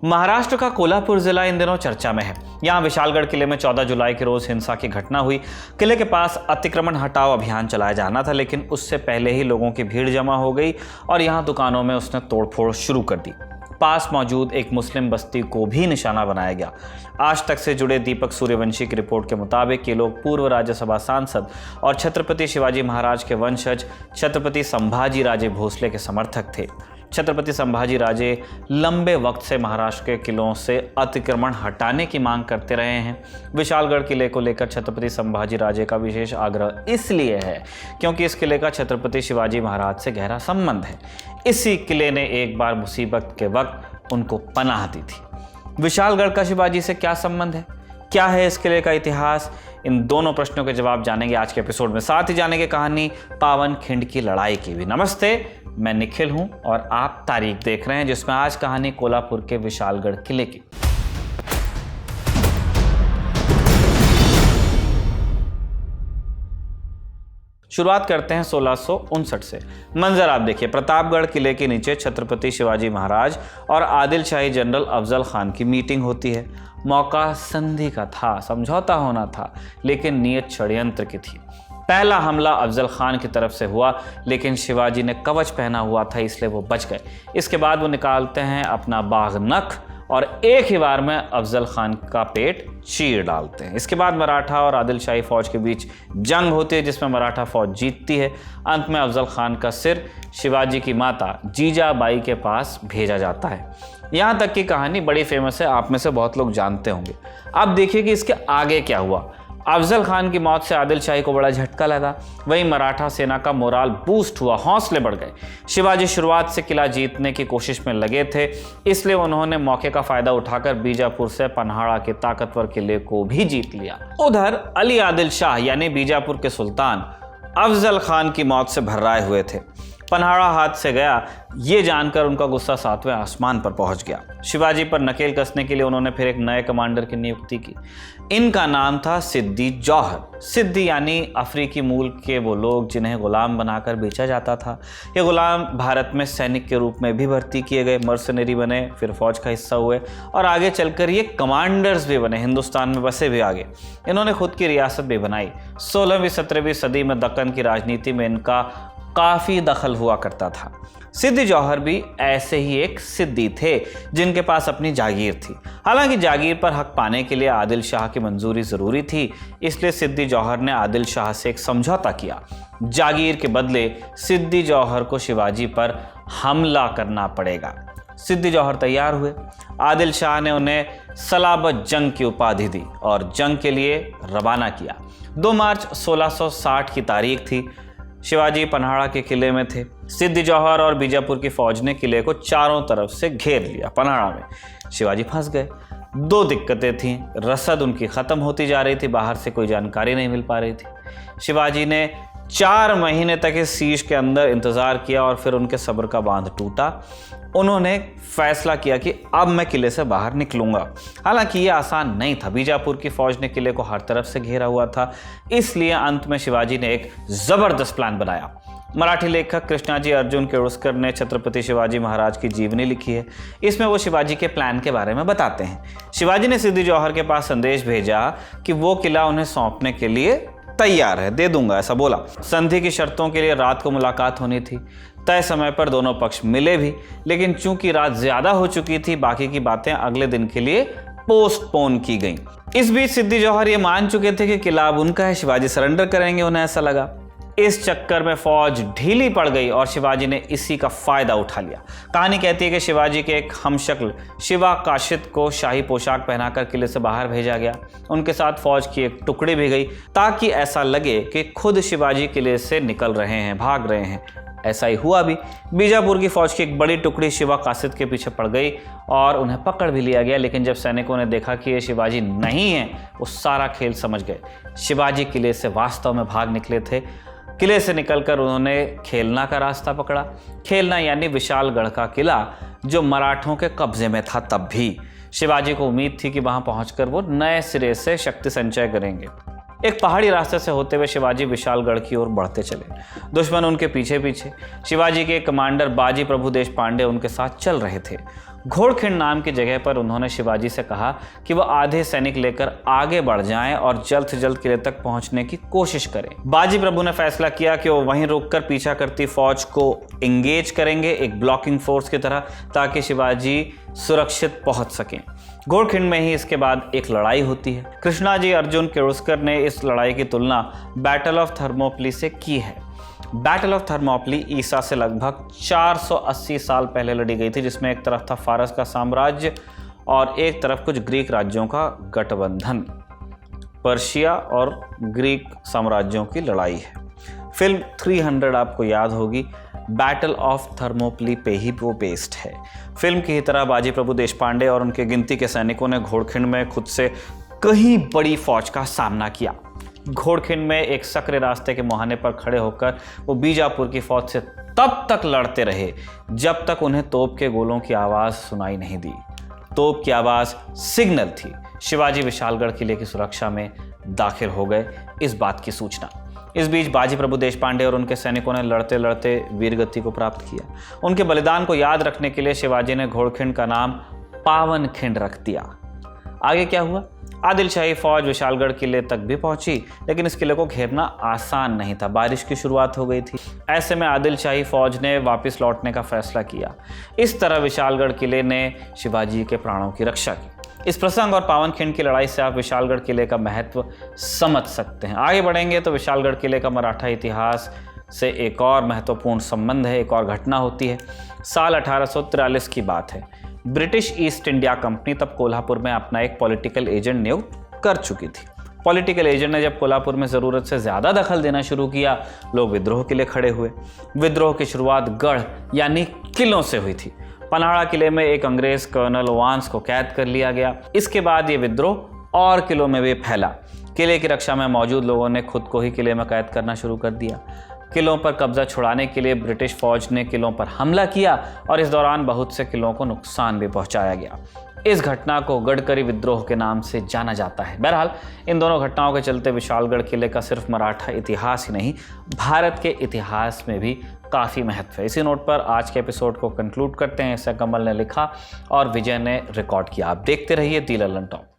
महाराष्ट्र का कोल्हापुर जिला इन दिनों चर्चा में है। यहाँ विशालगढ़ किले में 14 जुलाई के रोज हिंसा की घटना हुई। किले के पास अतिक्रमण हटाओ अभियान चलाया जाना था, लेकिन उससे पहले ही लोगों की भीड़ जमा हो गई और यहाँ दुकानों में उसने तोड़फोड़ शुरू कर दी। पास मौजूद एक मुस्लिम बस्ती को भी निशाना बनाया गया। आज तक से जुड़े दीपक सूर्यवंशी की रिपोर्ट के मुताबिक ये लोग पूर्व राज्यसभा सांसद और छत्रपति शिवाजी महाराज के वंशज छत्रपति संभाजी राजे भोसले के समर्थक थे। छत्रपति संभाजी राजे लंबे वक्त से महाराष्ट्र के किलों से अतिक्रमण हटाने की मांग करते रहे हैं। विशालगढ़ किले को लेकर छत्रपति संभाजी राजे का विशेष आग्रह इसलिए है क्योंकि इस किले का छत्रपति शिवाजी महाराज से गहरा संबंध है। इसी किले ने एक बार मुसीबत के वक्त उनको पनाह दी थी। विशालगढ़ का शिवाजी से क्या संबंध है, क्या है इस किले का इतिहास? इन दोनों प्रश्नों के जवाब जानेंगे आज के एपिसोड में। साथ ही जानेंगे कहानी पावन खिंड की लड़ाई की भी। नमस्ते, मैं निखिल हूं और आप तारीख देख रहे हैं, जिसमें आज कहानी कोल्हापुर के विशालगढ़ किले की। शुरुआत करते हैं 1659 से। मंजर आप देखिए, प्रतापगढ़ किले के नीचे छत्रपति शिवाजी महाराज और आदिल शाही जनरल अफजल खान की मीटिंग होती है। मौका संधि का था, समझौता होना था, लेकिन नीयत षड्यंत्र की थी। पहला हमला अफजल खान की तरफ से हुआ, लेकिन शिवाजी ने कवच पहना हुआ था, इसलिए वो बच गए। इसके बाद वो निकालते हैं अपना बाघ नख और एक ही बार में अफजल खान का पेट चीर डालते हैं। इसके बाद मराठा और आदिल शाही फौज के बीच जंग होती है, जिसमें मराठा फौज जीतती है। अंत में अफजल खान का सिर शिवाजी की माता जीजाबाई के पास भेजा जाता है। यहाँ तक की कहानी बड़ी फेमस है, आप में से बहुत लोग जानते होंगे। अब देखिए कि इसके आगे क्या हुआ। अफजल खान की मौत से आदिल शाही को बड़ा झटका लगा, वहीं मराठा सेना का मोराल बूस्ट हुआ, हौसले बढ़ गए। शिवाजी शुरुआत से किला जीतने की कोशिश में लगे थे, इसलिए उन्होंने मौके का फायदा उठाकर बीजापुर से पन्हाड़ा के ताकतवर किले को भी जीत लिया। उधर अली आदिल शाह यानी बीजापुर के सुल्तान अफजल खान की मौत से भर्राए हुए थे। पन्हाड़ा हाथ से गया, ये जानकर उनका गुस्सा 7वें आसमान पर पहुंच गया। शिवाजी पर नकेल कसने के लिए उन्होंने फिर एक नए कमांडर की नियुक्ति की। इनका नाम था सिद्दी जौहर। सिद्दी यानी अफ्रीकी मूल के वो लोग जिन्हें गुलाम बनाकर बेचा जाता था। ये गुलाम भारत में सैनिक के रूप में भी भर्ती किए गए, मर्सनरी बने, फिर फौज का हिस्सा हुए और आगे चलकर ये कमांडर्स भी बने, हिंदुस्तान में बसे भी आगे। इन्होंने खुद की रियासत भी बनाई। 16वीं 17वीं सदी में दक्कन की राजनीति में इनका काफी दखल हुआ करता था। सिद्दी जौहर भी ऐसे ही एक सिद्दी थे जिनके पास अपनी जागीर थी। हालांकि जागीर पर हक पाने के लिए आदिल शाह की मंजूरी जरूरी थी, इसलिए सिद्दी जौहर ने आदिल शाह से एक समझौता किया। जागीर के बदले सिद्दी जौहर को शिवाजी पर हमला करना पड़ेगा। सिद्दी जौहर तैयार हुए। आदिल शाह ने उन्हें सलाबत जंग की उपाधि दी और जंग के लिए रवाना किया। 2 मार्च 1660 की तारीख थी। शिवाजी पन्हाड़ा के किले में थे। सिद्दी जौहर और बीजापुर की फौज ने किले को चारों तरफ से घेर लिया। पन्हाड़ा में शिवाजी फंस गए। 2 दिक्कतें थीं, रसद उनकी खत्म होती जा रही थी, बाहर से कोई जानकारी नहीं मिल पा रही थी। शिवाजी ने 4 महीने तक इस सीज के अंदर इंतजार किया और फिर उनके सब्र का बांध टूटा। उन्होंने फैसला किया कि अब मैं किले से बाहर निकलूंगा। हालांकि ये आसान नहीं था, बीजापुर की फौज ने किले को हर तरफ से घेरा हुआ था, इसलिए अंत में शिवाजी ने एक जबरदस्त प्लान बनाया। मराठी लेखक कृष्णाजी अर्जुन केळुस्कर ने छत्रपति शिवाजी महाराज की जीवनी लिखी है। इसमें वो शिवाजी के प्लान के बारे में बताते हैं। शिवाजी ने सिद्दी जौहर के पास संदेश भेजा कि वो किला उन्हें सौंपने के लिए तैयार है, दे दूंगा, ऐसा बोला। संधि की शर्तों के लिए रात को मुलाकात होनी थी। तय समय पर दोनों पक्ष मिले भी, लेकिन चूंकि रात ज्यादा हो चुकी थी, बाकी की बातें अगले दिन के लिए पोस्टपोन की गईं। इस बीच सिद्दी जौहर ये मान चुके थे कि किला अब उनका है, शिवाजी सरेंडर करेंगे, उन्हें ऐसा लगा। इस चक्कर में फौज ढीली पड़ गई और शिवाजी ने इसी का फायदा उठा लिया। कहानी कहती है कि शिवाजी के एक हमशक्ल शिवा काशिद को शाही पोशाक पहनाकर किले से बाहर भेजा गया। उनके साथ फौज की एक टुकड़ी भी गई ताकि ऐसा लगे कि खुद शिवाजी किले से निकल रहे हैं, भाग रहे हैं। ऐसा ही हुआ भी। बीजापुर की फौज की एक बड़ी टुकड़ी शिवा काशिद के पीछे पड़ गई और उन्हें पकड़ भी लिया गया, लेकिन जब सैनिकों ने देखा कि ये शिवाजी नहीं है, वो सारा खेल समझ गए। शिवाजी किले से वास्तव में भाग निकले थे। किले से निकलकर उन्होंने खेलना का रास्ता पकड़ा। खेलना यानी विशालगढ़ का किला, जो मराठों के कब्जे में था। तब भी शिवाजी को उम्मीद थी कि वहां पहुंचकर वो नए सिरे से शक्ति संचय करेंगे। एक पहाड़ी रास्ते से होते हुए शिवाजी विशालगढ़ की ओर बढ़ते चले। दुश्मन उनके पीछे पीछे। शिवाजी के कमांडर बाजी प्रभु देशपांडे उनके साथ चल रहे थे। घोड़खिंड नाम की जगह पर उन्होंने शिवाजी से कहा कि वह आधे सैनिक लेकर आगे बढ़ जाएं और जल्द से जल्द किले तक पहुंचने की कोशिश करें। बाजी प्रभु ने फैसला किया कि वो वहीं रुककर पीछा करती फौज को एंगेज करेंगे, एक ब्लॉकिंग फोर्स की तरह, ताकि शिवाजी सुरक्षित पहुंच सकें। घोड़खिंड में ही इसके बाद एक लड़ाई होती है। कृष्णाजी अर्जुन किर्लोस्कर ने इस लड़ाई की तुलना बैटल ऑफ थर्मोपली से की है। बैटल ऑफ थर्मोपली ईसा से लगभग 480 साल पहले लड़ी गई थी, जिसमें एक तरफ था फारस का साम्राज्य और एक तरफ कुछ ग्रीक राज्यों का गठबंधन। पर्शिया और ग्रीक साम्राज्यों की लड़ाई है। फिल्म 300 आपको याद होगी, बैटल ऑफ थर्मोपली पे ही वो बेस्ड है। फिल्म की ही तरह बाजी प्रभु देशपांडे और उनके गिनती के सैनिकों ने घोड़खिंड में खुद से कहीं बड़ी फौज का सामना किया। घोड़खिंड में एक सकरे रास्ते के मुहाने पर खड़े होकर वो बीजापुर की फौज से तब तक लड़ते रहे जब तक उन्हें तोप के गोलों की आवाज़ सुनाई नहीं दी। तोप की आवाज़ सिग्नल थी। शिवाजी विशालगढ़ किले की सुरक्षा में दाखिल हो गए, इस बात की सूचना। इस बीच बाजी प्रभु देशपांडे और उनके सैनिकों ने लड़ते लड़ते वीरगति को प्राप्त किया। उनके बलिदान को याद रखने के लिए शिवाजी ने घोड़खिंड का नाम पावनखिंड रख दिया। आगे क्या हुआ? आदिल शाही फौज विशालगढ़ किले तक भी पहुंची, लेकिन इस किले को घेरना आसान नहीं था। बारिश की शुरुआत हो गई थी। ऐसे में आदिल शाही फौज ने वापस लौटने का फैसला किया। इस तरह विशालगढ़ किले ने शिवाजी के प्राणों की रक्षा की। इस प्रसंग और पावनखिंड की लड़ाई से आप विशालगढ़ किले का महत्व समझ सकते हैं। आगे बढ़ेंगे तो विशालगढ़ किले का मराठा इतिहास से एक और महत्वपूर्ण संबंध है, एक और घटना होती है। साल 1843 की बात है। ब्रिटिश ईस्ट इंडिया कंपनी तब कोल्हापुर में अपना एक पॉलिटिकल एजेंट नियुक्त कर चुकी थी। पॉलिटिकल एजेंट ने जब कोल्हापुर में ज़रूरत से ज़्यादा दखल देना शुरू किया, लोग विद्रोह के लिए खड़े हुए। विद्रोह की शुरुआत गढ़ यानी किलों से हुई थी। पन्हाड़ा किले में एक अंग्रेज कर्नल वांस को कैद कर लिया गया। इसके बाद ये विद्रोह और किलों में भी फैला। किले की रक्षा में मौजूद लोगों ने खुद को ही किले में कैद करना शुरू कर दिया। किलों पर कब्जा छुड़ाने के लिए ब्रिटिश फौज ने किलों पर हमला किया और इस दौरान बहुत से किलों को नुकसान भी पहुंचाया गया। इस घटना को गढ़करी विद्रोह के नाम से जाना जाता है। बहरहाल इन दोनों घटनाओं के चलते विशालगढ़ किले का सिर्फ मराठा इतिहास ही नहीं, भारत के इतिहास में भी काफ़ी महत्व है। इसी नोट पर आज के एपिसोड को कंक्लूड करते हैं। इसे कमल ने लिखा और विजय ने रिकॉर्ड किया। आप देखते रहिए दी लल्लन टॉप।